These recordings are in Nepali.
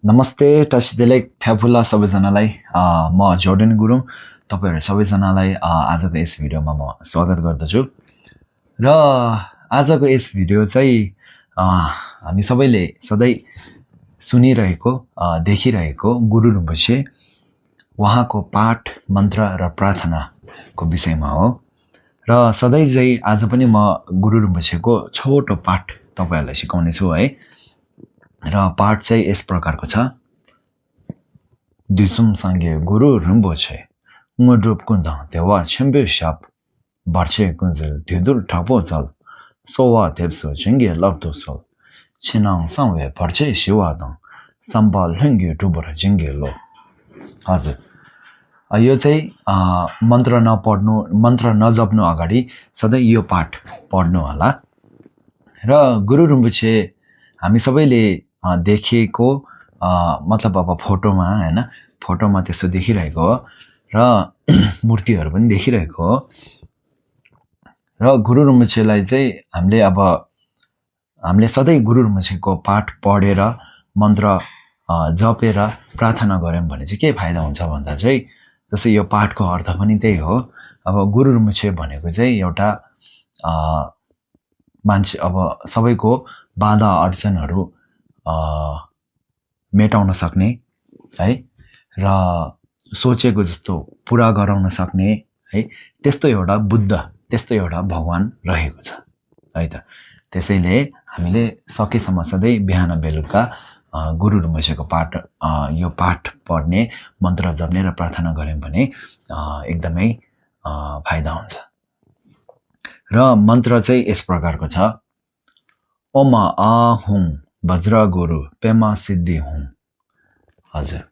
नमस्ते टसिदेले फ्याफुल्ला सबैजनालाई म जोर्डन गुरुङ तपाईहरु सबैजनालाई आजको यस भिडियोमा म स्वागत गर्दछु र आजको यस भिडियो चाहिँ हामी सबैले सधैं सुनिरहेको देखिरहेको गुरु रिम्पोछे उहाँको पाठ मन्त्र र प्रार्थनाको विषयमा हो र सधैं चाहिँ आज पनि म गुरु रिम्पोछेको छोटो पाठ तपाईहरुलाई सिकाउने छु है र पाठ चाहिँ यस प्रकारको छ दिसुम सांगे Guru Rinpoche ngudrup kundang dewa chembe shap barche kunzel dudul thapo zal sowa tepso jenge labdo sol chinang sangwe barche shiwa dang samba lhengyu dubra jenge lo हजुर यो चाहिँ मन्त्र नपढ्नु मन्त्र नजप्नु अगाडि सधैं यो पाठ पढ्नु होला र गुरु रिम्पोछे हामी सबैले देखेको मतलब अब फोटोमा हैन फोटोमा त्यसो देखिरहेको हो र मूर्तिहरु पनि देखिरहेको हो र गुरु रिम्पोछेलाई चाहिँ हामीले सधैं गुरु रिम्पोछेको पाठ पढेर मन्त्र जपेर प्रार्थना गर्यौं भने चाहिँ के फाइदा हुन्छ भन्दा चाहिँ जस्तै यो पाठको अर्थ पनि त्यही हो अब गुरु रिम्पोछे भनेको चाहिँ एउटा मान्छे अब सबैको बाधा अडचनहरु मेटाउन सक्ने है र सोचेको जस्तो पूरा गराउन सक्ने है त्यस्तो एउटा बुद्ध त्यस्तो एउटा भगवान रहेको छ है त त्यसैले हामीले सकेसम्म सधैं बिहान बेलुका गुरु रिम्पोछेको पाठ यो पाठ पढ्ने मन्त्र जप्ने र प्रार्थना गर्यौं भने एकदमै फाइदा हुन्छ र मन्त्र चाहिँ यस प्रकारको छ ओम आहुं वज्र गुरु पेमा सिद्धि हुँ हजुर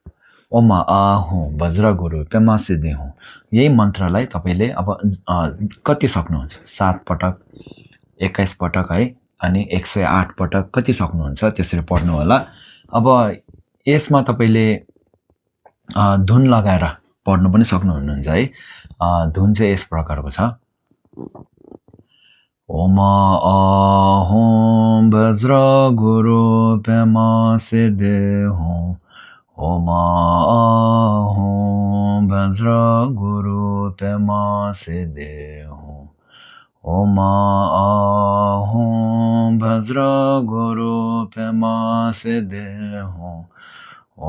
ओम आहुं वज्र गुरु पेमा सिद्धि हुँ यही मन्त्रलाई तपाईले अब कति सक्नुहुन्छ 7 पटक 21 पटक है अनि 108 पटक कति सक्नुहुन्छ त्यसरी पढ्नु होला अब यसमा तपाईले धुन लगाएर पढ्नु पनि सक्नुहुन्छ है धुन चाहिँ यस प्रकारको छ ओम आहुं वज्र गुरु पेमा सिद्धि हुँ ओम आहुं वज्र गुरु पेमा सिद्धि हुँ ओम आहुं वज्र गुरु पेमा सिद्धि हुँ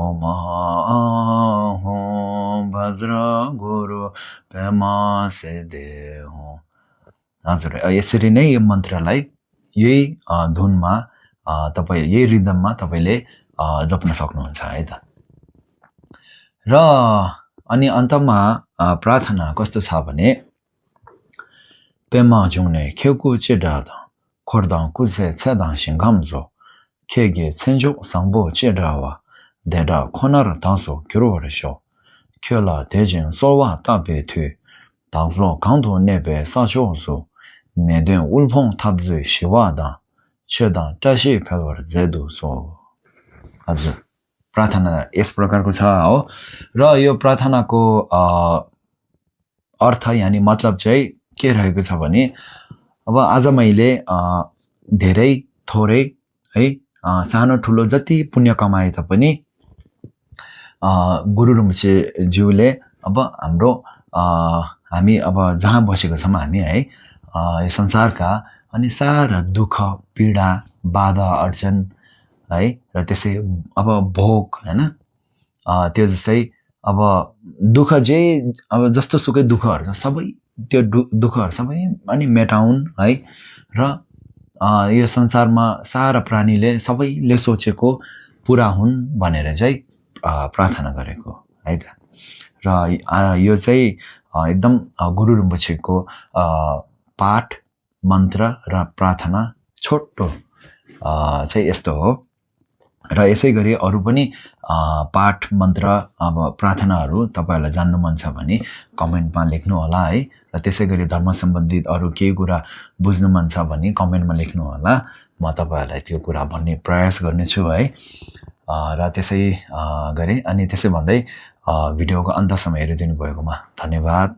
ओम आहुं वज्र गुरु पेमा सिद्धि हुँ हजुर यसरी नै यो मन्त्रलाई यही धुनमा तपाई यही रिदममा तपाईले जप्न सक्नुहुन्छ है त र अनि अन्तमा प्रार्थना कस्तो छ भने पेमा जुङने खेउकु चेडाद खोर्दाङ कुसे छेदाङ सिंगामजो खेगे छेन्जो सांबो चेडावा देडा खोनर तासो किरोरशो खेला देजिन सोवा ताबे थु तासो कांदो नेबे साचोसो नेदे उल्फोङ थाब्जु शिवादा छेदा टाशी फेवर जेदु सो हजुर प्रार्थना यस प्रकारको छ हो र यो प्रार्थनाको अर्थ यानी मतलब चाहिँ के रहेको छ भने अब आज मैले धेरै थोरै है सानो ठुलो जति पुण्य कमाए तापनि गुरु रिम्पोछे ज्यूले अब हाम्रो हामी अब जहाँ बसेको छौं हामी है यो संसारका अनि सारा दुःख पीडा बाधा अडचन है र त्यसै अब भोग हैन त्यो जस्तै अब दुःख जे अब जस्तो सुकै दुःखहरु छ सबै त्यो दुःखहरु सबै अनि मेटाउन है र यो संसारमा सारा प्राणीले सबैले सोचेको पूरा हुन् भनेर चाहिँ प्रार्थना गरेको है त र यो चाहिँ एकदम गुरु रिम्पोछेको पाठ मन्त्र र प्रार्थना छोटो चाहिँ यस्तो हो र यसैगरी अरु पनि पाठ मन्त्र अब प्रार्थनाहरु तपाईहरुलाई जान्नु मन छ भने कमेन्टमा लेख्नु होला है र त्यसैगरी धर्म सम्बन्धित अरु केही कुरा बुझ्नु मन छ भने कमेन्टमा लेख्नु होला म तपाईहरुलाई त्यो कुरा भन्ने प्रयास गर्नेछु है र त्यसै गरे अनि त्यसै भन्दै भिडियोको अन्तसम्म हेरिदिनु भएकोमा धन्यवाद।